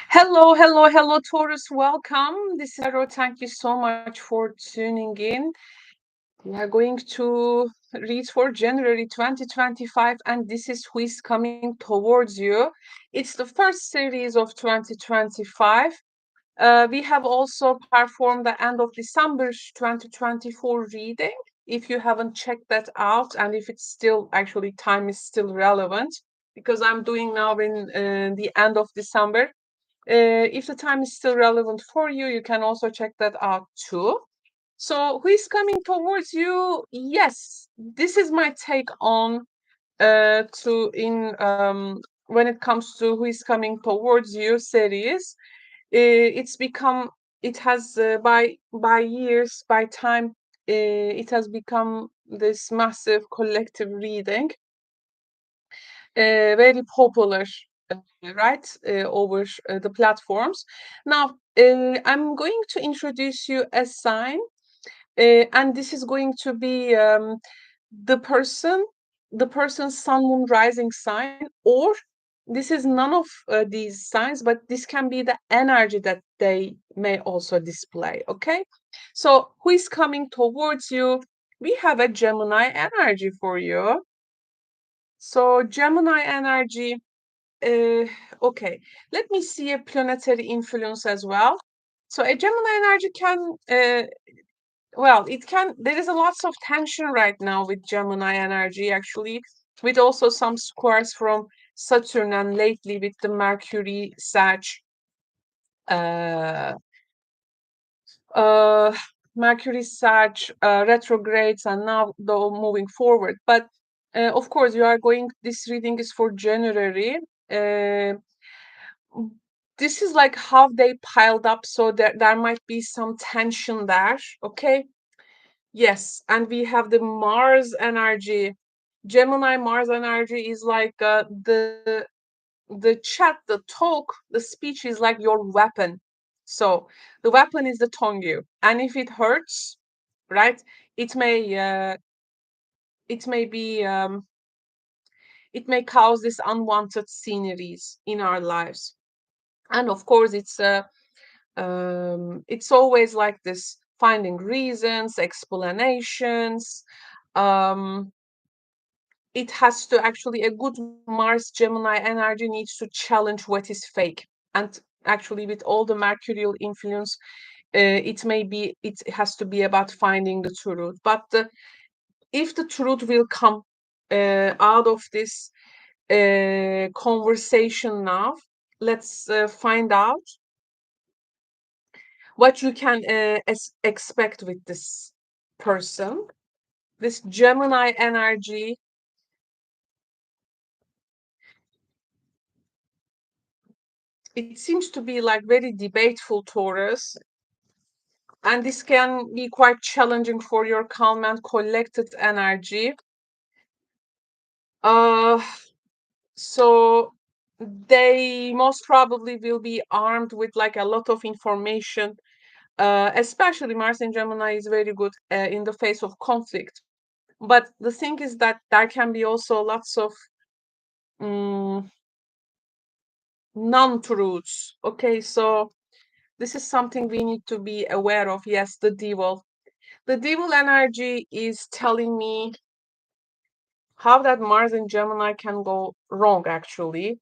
Hello, hello, hello, Taurus. Welcome. This is Vero. Thank you so much for tuning in. We are going to read for January 2025, and this is who is coming towards you. It's the first series of 2025. We have also performed the end of December 2024 reading. If you haven't checked that out, and if it's still actually time is still relevant, because I'm doing now in the end of December. If the time is still relevant for you, you can also check that out too. So, who is coming towards you? Yes, this is my take on to in when it comes to who is coming towards you series. It's become it has by years by time it has become this massive collective reading, very popular, right, over the platforms. Now, I'm going to introduce you a sign, and this is going to be the person, the person's sun, moon, rising sign, or this is none of these signs, but this can be the energy that they may also display. Okay, so who is coming towards you? We have a Gemini energy for you. So Gemini energy. Okay, let me see a planetary influence as well. So a Gemini energy can, well, it can, there is a lots of tension right now with Gemini energy, actually, with also some squares from Saturn and lately with the Mercury, Sag, uh, uh, Mercury, Sag, retrogrades, and now though moving forward. But of course, you are going, this reading is for January. Uh, this is like how they piled up, so there might be some tension there. Okay, yes, and we have the Mars energy. Gemini Mars energy is like the chat, the talk, the speech is like your weapon. So the weapon is the tongue, you, and if it hurts, right, it may it may be it may cause these unwanted sceneries in our lives. And of course, it's always like this, finding reasons, explanations. Um, it has to actually, a good Mars Gemini energy needs to challenge what is fake. And actually, with all the Mercurial influence, it has to be about finding the truth. But if the truth will come out of this conversation now, let's find out what you can expect with this person, this Gemini energy. It seems to be like very debateful, Taurus, and this can be quite challenging for your calm and collected energy. Uh, so they most probably will be armed with like a lot of information. Especially Mars in Gemini is very good in the face of conflict. But the thing is that there can be also lots of um, non-truths. Okay, so this is something we need to be aware of. Yes, the devil. The devil energy is telling me how that Mars in Gemini can go wrong, actually.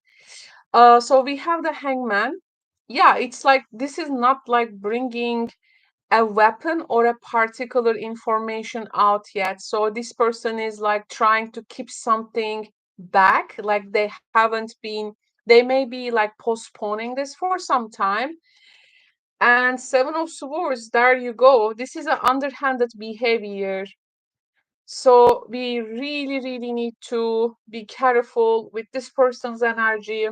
So we have the hangman. Yeah, it's like this is not like bringing a weapon or a particular information out yet. So this person is like trying to keep something back, like they may be like postponing this for some time. And Seven of Swords, there you go. This is an underhanded behavior. So we really, really need to be careful with this person's energy,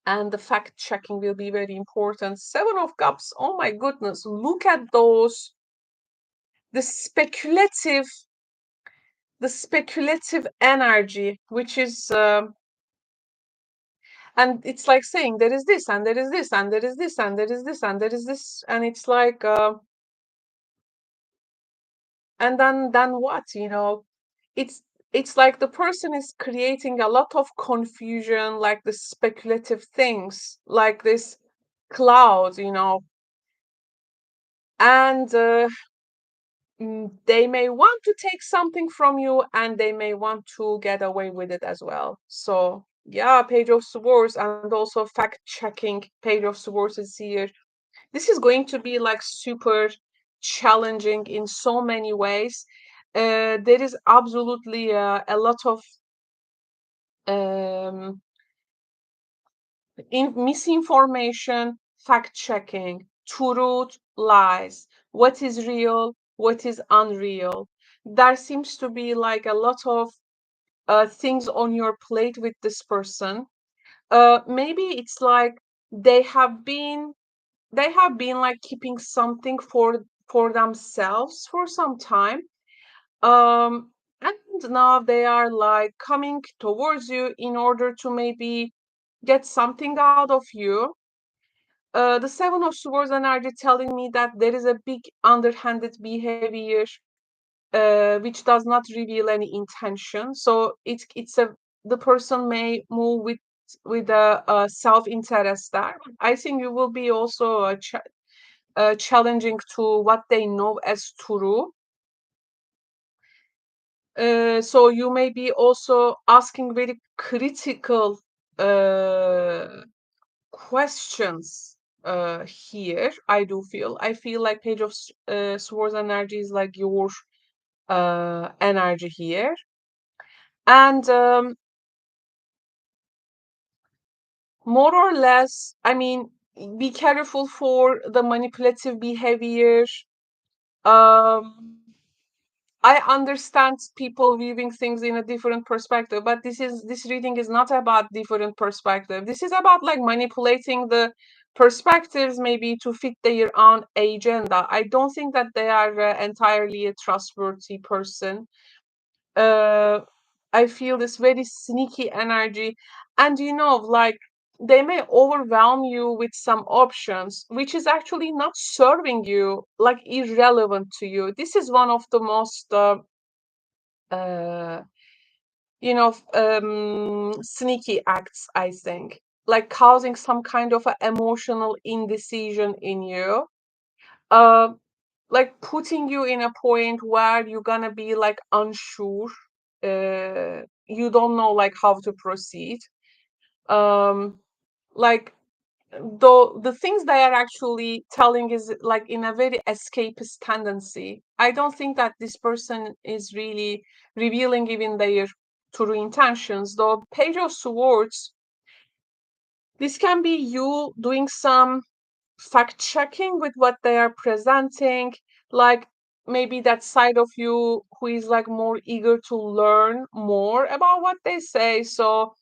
and the fact checking will be very important. Seven of Cups, oh my goodness, look at those. The speculative energy, which is and it's like saying there is this and there is this and there is this and there is this and there is this, and it's like and then what, it's it's like the person is creating a lot of confusion, like the speculative things, like this cloud, and they may want to take something from you and they may want to get away with it as well. So yeah, Page of Swords and also fact checking. Page of Swords is here. This is going to be like super challenging in so many ways. There is absolutely a lot of um, misinformation, fact checking, truth, lies, what is real, what is unreal. There seems to be like a lot of things on your plate with this person. Maybe it's like they have been like keeping something for themselves for some time. And now they are like coming towards you in order to maybe get something out of you. The Seven of Swords energy telling me that there is a big underhanded behavior, which does not reveal any intention. So it's a the person may move with a self-interest there. I think you will be also challenging to what they know as true. So you may be also asking very critical uh, questions here. I feel like Page of Swords energy is like your energy here. And more or less, I mean, be careful for the manipulative behavior. um I understand people viewing things in a different perspective, but this reading is not about different perspective. This is about like manipulating the perspectives maybe to fit their own agenda. I don't think that they are entirely a trustworthy person. uh I feel this very sneaky energy, and like they may overwhelm you with some options which is actually not serving you, like irrelevant to you. This is one of the most uh sneaky acts, I think, like causing some kind of a emotional indecision in you, uh like putting you in a point where you're gonna be like unsure. You don't know like how to proceed. um like though the things they are actually telling is like in a very escapist tendency. I don't think that this person is really revealing even their true intentions. Though Page of Swords, this can be you doing some fact checking with what they are presenting, like maybe that side of you who is like more eager to learn more about what they say. So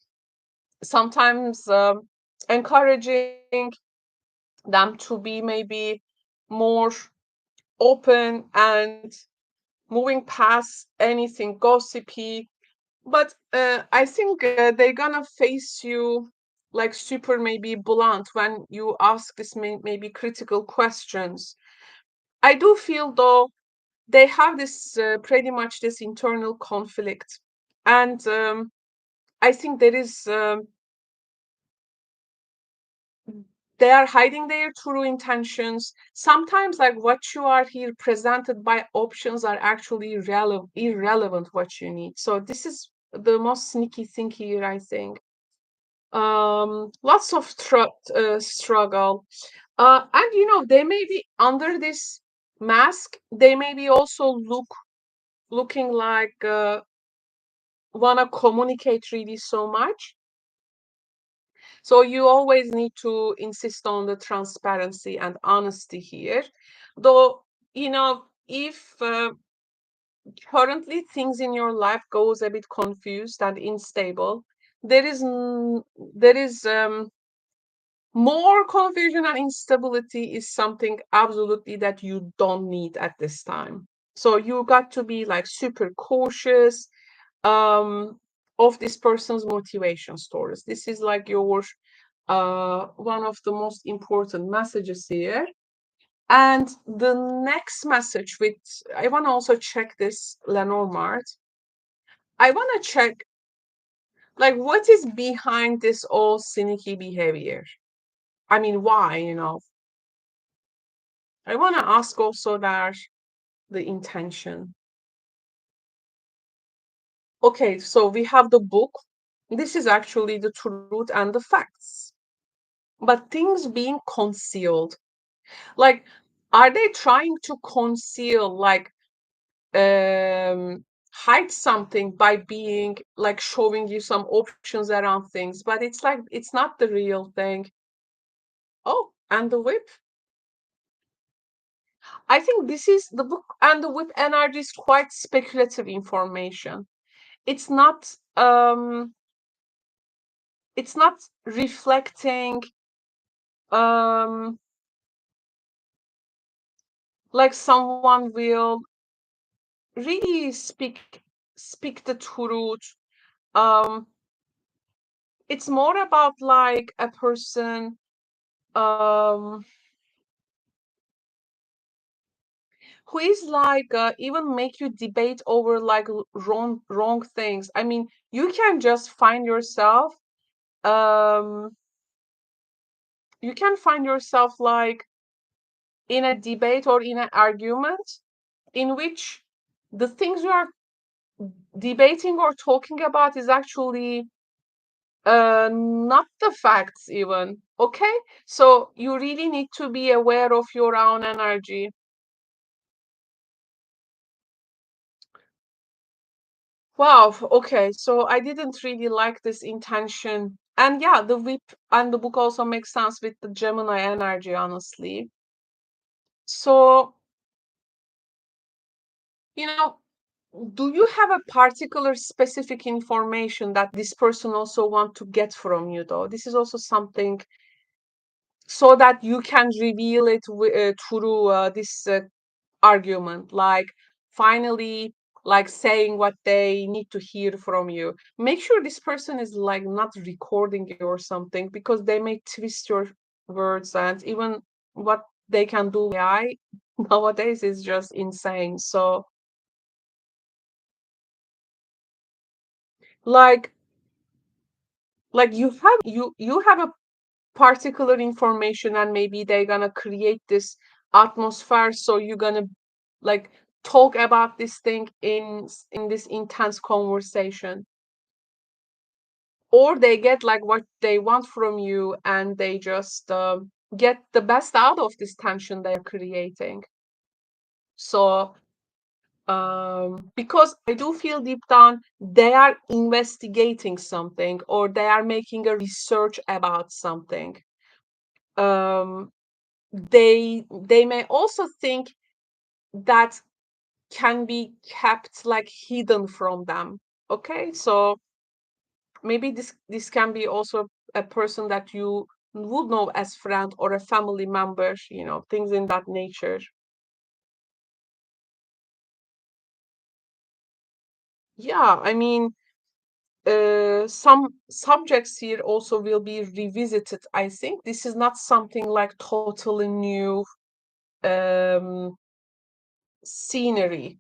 sometimes encouraging them to be maybe more open and moving past anything gossipy. But I think they're gonna face you like super maybe blunt when you ask this maybe critical questions. I do feel though they have this pretty much this internal conflict, and I think there is they are hiding their true intentions. Sometimes, like what you are here presented by options are actually irrelevant what you need. So this is the most sneaky thing here, I think. Lots of struggle, and they may be under this mask. They may be also looking like wanna communicate really so much. So you always need to insist on the transparency and honesty here. Though, if currently things in your life goes a bit confused and unstable, there is more confusion and instability is something absolutely that you don't need at this time. So you got to be like super cautious um of this person's motivation stories. This is like your one of the most important messages here. And the next message, which I want to also check this Lenormand. I want to check like what is behind this all cynical behavior. I mean, why, you know? I want to ask also that the intention. Okay, so we have the book. This is actually the truth and the facts. But things being concealed, like, are they trying to conceal, like, hide something by being like showing you some options around things, but it's like it's not the real thing. Oh, and the whip. I think this is the book and the whip energy is quite speculative information. It's not it's not reflecting um like someone will really speak the truth. um it's more about like a person um who is like even make you debate over like wrong things. I mean, you can just find yourself um you can find yourself like in a debate or in an argument in which the things you are debating or talking about is actually not the facts even. Okay, so you really need to be aware of your own energy. Wow, okay, so I didn't really like this intention. And yeah, the whip and the book also makes sense with the Gemini energy, honestly. So, you know, do you have a particular specific information that this person also want to get from you, though? This is also something so that you can reveal it through this argument, like finally like saying what they need to hear from you. Make sure this person is like not recording you or something, because they may twist your words, and even what they can do with AI nowadays is just insane. So like you have a particular information, and maybe they're gonna create this atmosphere, so you're gonna like talk about this thing in this intense conversation, or they get like what they want from you, and they just get the best out of this tension they're creating. So because I do feel deep down they are investigating something, or they are making a research about something. um they may also think that can be kept like hidden from them. Okay, so maybe this can be also a person that you would know as friend or a family member, you know, things in that nature. Yeah, I mean, some subjects here also will be revisited. I think this is not something like totally new um scenery.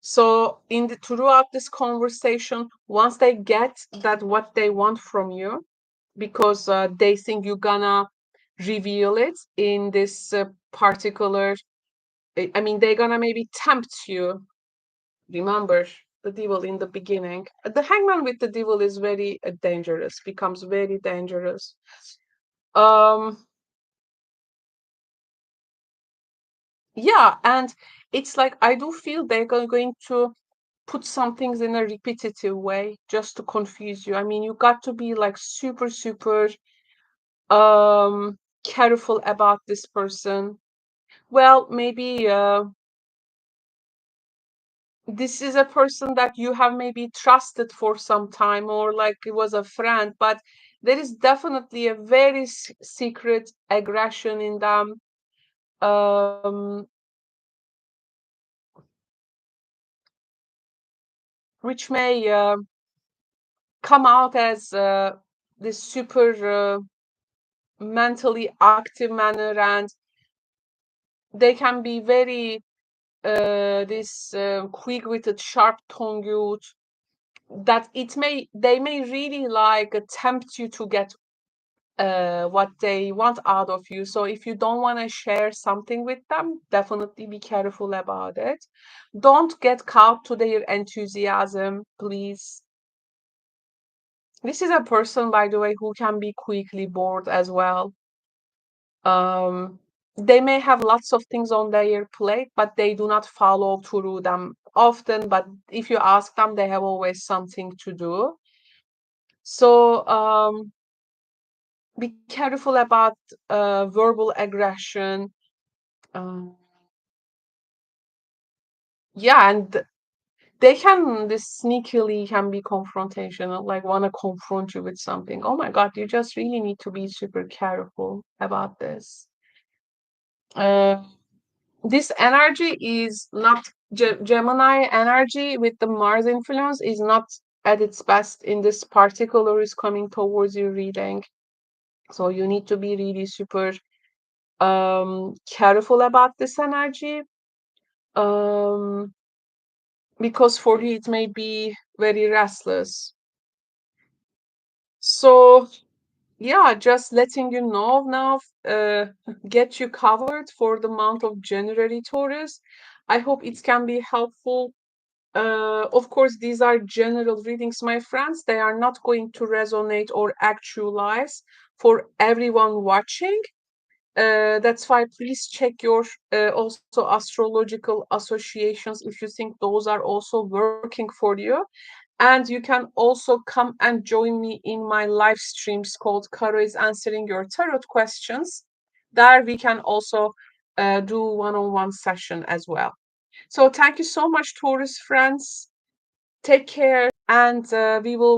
So in the throughout this conversation, once they get that what they want from you, because they think you're gonna reveal it in this particular, I mean, they're gonna maybe tempt you. Remember the devil in the beginning. The hangman with the devil is very dangerous, becomes very dangerous. Um, yeah, and it's like I do feel they're going to put some things in a repetitive way just to confuse you. I mean, you got to be like super careful about this person. Well, maybe this is a person that you have maybe trusted for some time, or like it was a friend, but there is definitely a very secret aggression in them, um, which may come out as this super mentally active manner, and they can be very this quick-witted, sharp-tongued, that it may they may really like tempt you to get what they want out of you. So if you don't want to share something with them, definitely be careful about it. Don't get caught to their enthusiasm, please. This is a person, by the way, who can be quickly bored as well. Um, they may have lots of things on their plate, but they do not follow through them often. But if you ask them, they have always something to do. So be careful about verbal aggression. Um, yeah, and they can this sneakily can be confrontational, like want to confront you with something. Oh my God, you just really need to be super careful about this. Uh, this energy is not Gemini energy with the Mars influence is not at its best in this particular is coming towards your reading. So you need to be really super careful about this energy. Um, because for you it may be very restless. So yeah, just letting you know now, get you covered for the month of January, Taurus. I hope it can be helpful. Of course, these are general readings, my friends. They are not going to resonate or actualize for everyone watching. That's why please check your also astrological associations if you think those are also working for you. And you can also come and join me in my live streams called Caro is Answering Your Tarot Questions. There we can also do one-on-one session as well. So thank you so much, Taurus friends. Take care, and we will